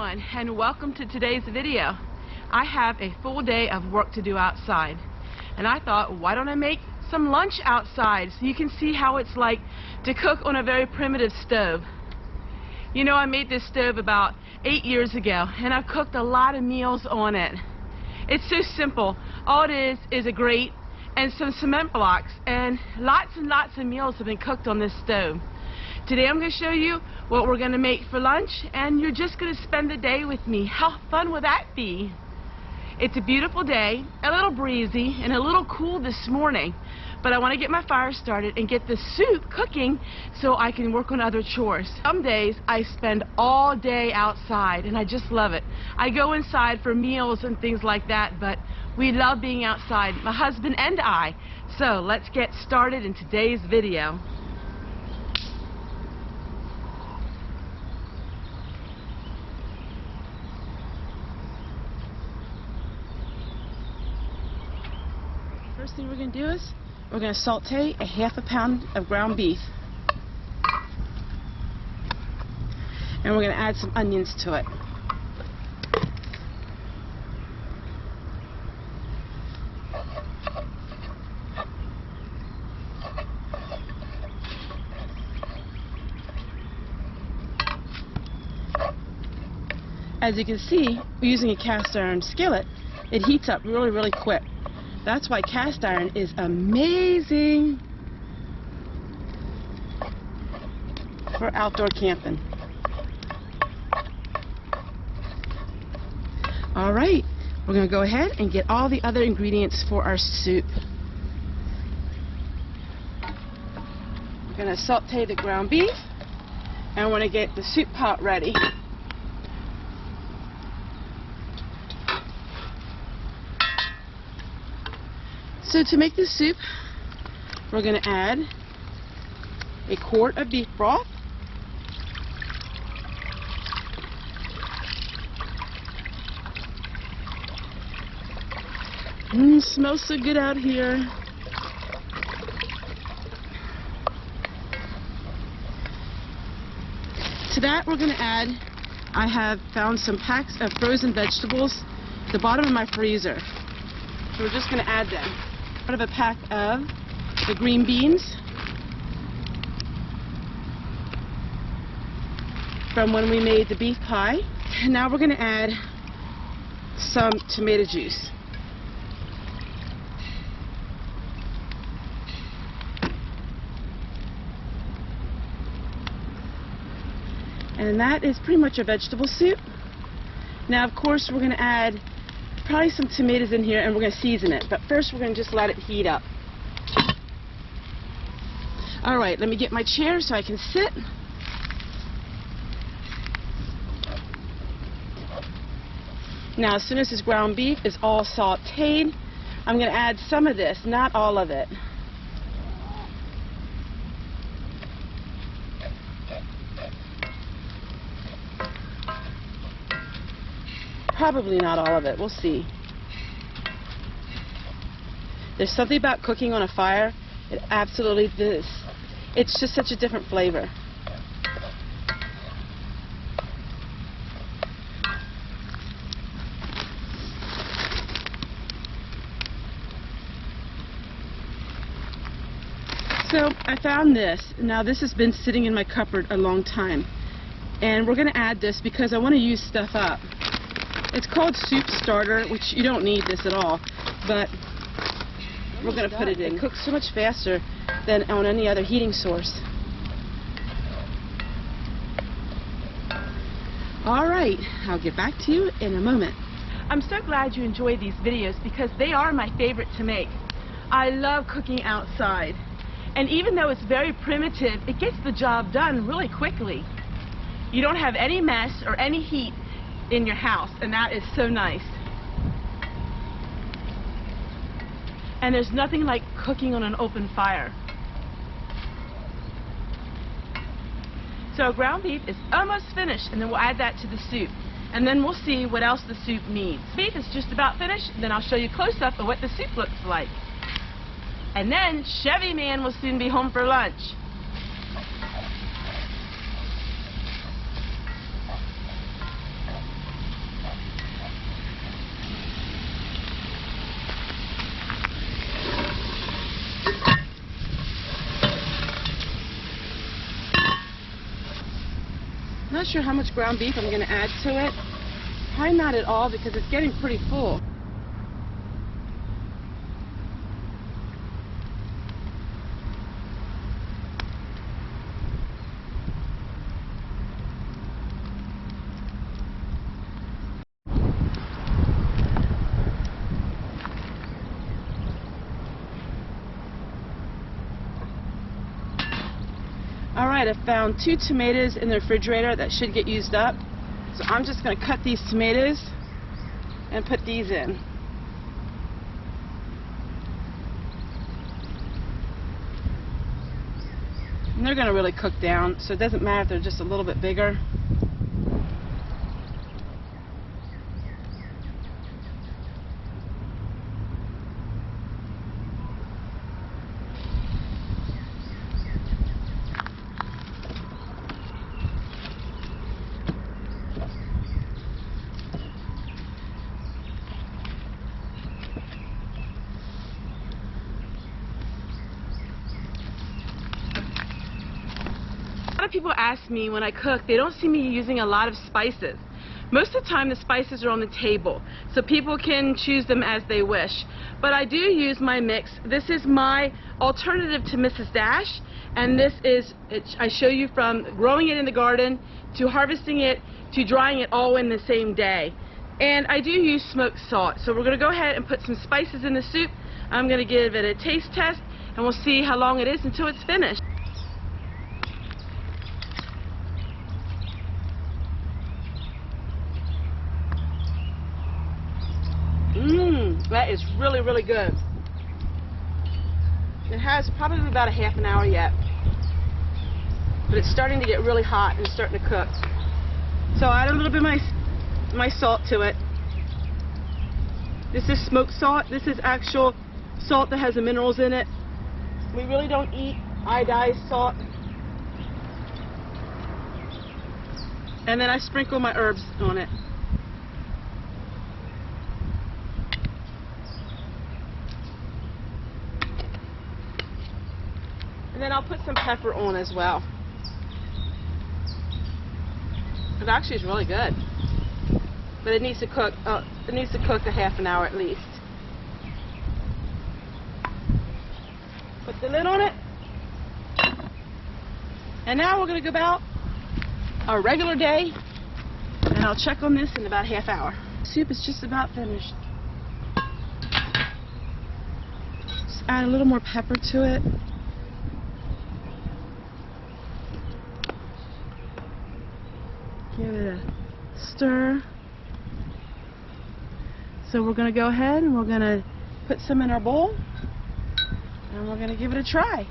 everyone, and welcome to today's video. I have a full day of work to do outside, and I thought, why don't I make some lunch outside so you can see how it's like to cook on a very primitive stove. You know, I made this stove about 8 years ago, and I've cooked a lot of meals on it. It's so simple. All it is a grate and some cement blocks, and lots of meals have been cooked on this stove. Today I'm going to show you what we're going to make for lunch, and you're just going to spend the day with me. How fun will that be? It's a beautiful day, a little breezy, and a little cool this morning, but I want to get my fire started and get the soup cooking so I can work on other chores. Some days I spend all day outside, and I just love it. I go inside for meals and things like that, but we love being outside, my husband and I. So let's get started in today's video. First thing we're going to do is we're going to saute a ½ pound of ground beef, and we're going to add some onions to it. As you can see, we're using a cast iron skillet. It heats up really quick. That's why cast iron is amazing for outdoor camping. Alright, we're going to go ahead and get all the other ingredients for our soup. We're going to saute the ground beef, and we're going to get the soup pot ready. So to make this soup, we're going to add a quart of beef broth, smells so good out here. To that we're going to add, I have found some packs of frozen vegetables at the bottom of my freezer. So we're just going to add them. Part of a pack of the green beans from when we made the beef pie. And now we're going to add some tomato juice. And that is pretty much a vegetable soup. Now, of course, we're going to add probably some tomatoes in here, and we're going to season it. But first we're going to just let it heat up. Alright, let me get my chair so I can sit. Now, as soon as this ground beef is all sauteed, I'm going to add some of this, not all of it. Probably not all of it. We'll see. There's something about cooking on a fire. It absolutely is. It's just such a different flavor. So I found this. Now this has been sitting in my cupboard a long time. And we're going to add this because I want to use stuff up. It's called soup starter, which you don't need this at all, but we're going to put it in. It cooks so much faster than on any other heating source. Alright, I'll get back to you in a moment. I'm so glad you enjoy these videos because they are my favorite to make. I love cooking outside, and even though it's very primitive, it gets the job done really quickly. You don't have any mess or any heat in your house, and that is so nice. And there's nothing like cooking on an open fire. So ground beef is almost finished, and then we'll add that to the soup, and then we'll see what else the soup needs. Beef is just about finished, then I'll show you close up of what the soup looks like. And then Chevy Man will soon be home for lunch. not sure how much ground beef I'm going to add to it. Probably not at all because it's getting pretty full. Alright, I found 2 tomatoes in the refrigerator that should get used up. So I'm just going to cut these tomatoes and put these in. And they're going to really cook down, so it doesn't matter if they're just a little bit bigger. A lot of people ask me when I cook, they don't see me using a lot of spices. Most of the time the spices are on the table, so people can choose them as they wish. But I do use my mix. This is my alternative to Mrs. Dash, and this is, I show you from growing it in the garden, to harvesting it, to drying it all in the same day. And I do use smoked salt, so we're going to go ahead and put some spices in the soup. I'm going to give it a taste test, and we'll see how long it is until it's finished. That is really, really good. It has probably about a half an hour yet, but it's starting to get really hot and it's starting to cook. So I add a little bit of my salt to it. This is smoked salt. This is actual salt that has the minerals in it. We really don't eat iodized salt. And then I sprinkle my herbs on it. And then I'll put some pepper on as well. It actually is really good, but it needs to cook. It needs to cook a half an hour at least. Put the lid on it, and now we're going to go about our regular day, and I'll check on this in about a half hour. Soup is just about finished. Just add a little more pepper to it. Give it a stir. So we're going to go ahead and we're going to put some in our bowl and we're going to give it a try.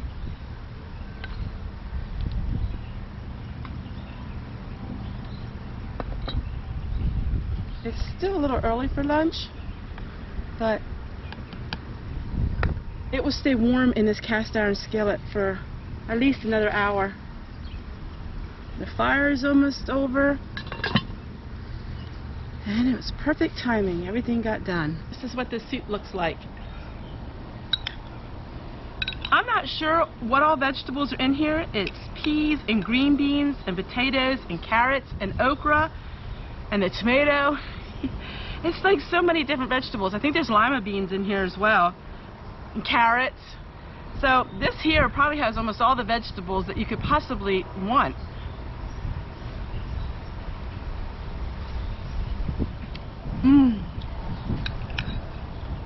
It's still a little early for lunch, but it will stay warm in this cast iron skillet for at least another hour. The fire is almost over, and it was perfect timing. Everything got done. This is what the soup looks like. I'm not sure what all vegetables are in here. It's peas and green beans and potatoes and carrots and okra and the tomato. It's like so many different vegetables. I think there's lima beans in here as well, and carrots. So this here probably has almost all the vegetables that you could possibly want.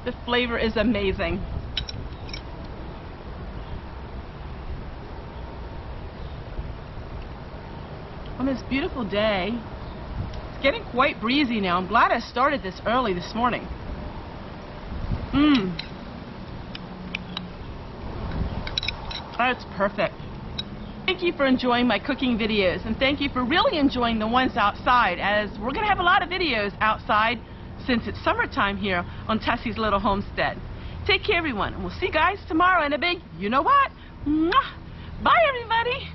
The flavor is amazing. On this beautiful day, it's getting quite breezy now. I'm glad I started this early this morning. That's perfect. Thank you for enjoying my cooking videos, and thank you for really enjoying the ones outside, as we're going to have a lot of videos outside since it's summertime here on Tessie's Little Homestead. Take care, everyone, and we'll see you guys tomorrow in a big you-know-what. Bye, everybody.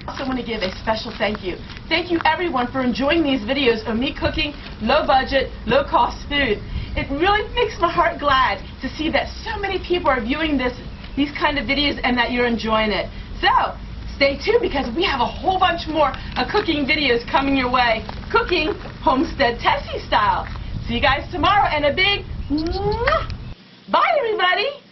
I also want to give a special thank you. Thank you, everyone, for enjoying these videos of me cooking low-budget, low-cost food. It really makes my heart glad to see that so many people are viewing this these kind of videos and that you're enjoying it. So, stay tuned because we have a whole bunch more cooking videos coming your way. Cooking Homestead Tessie style. See you guys tomorrow and a big mwah. Bye, everybody.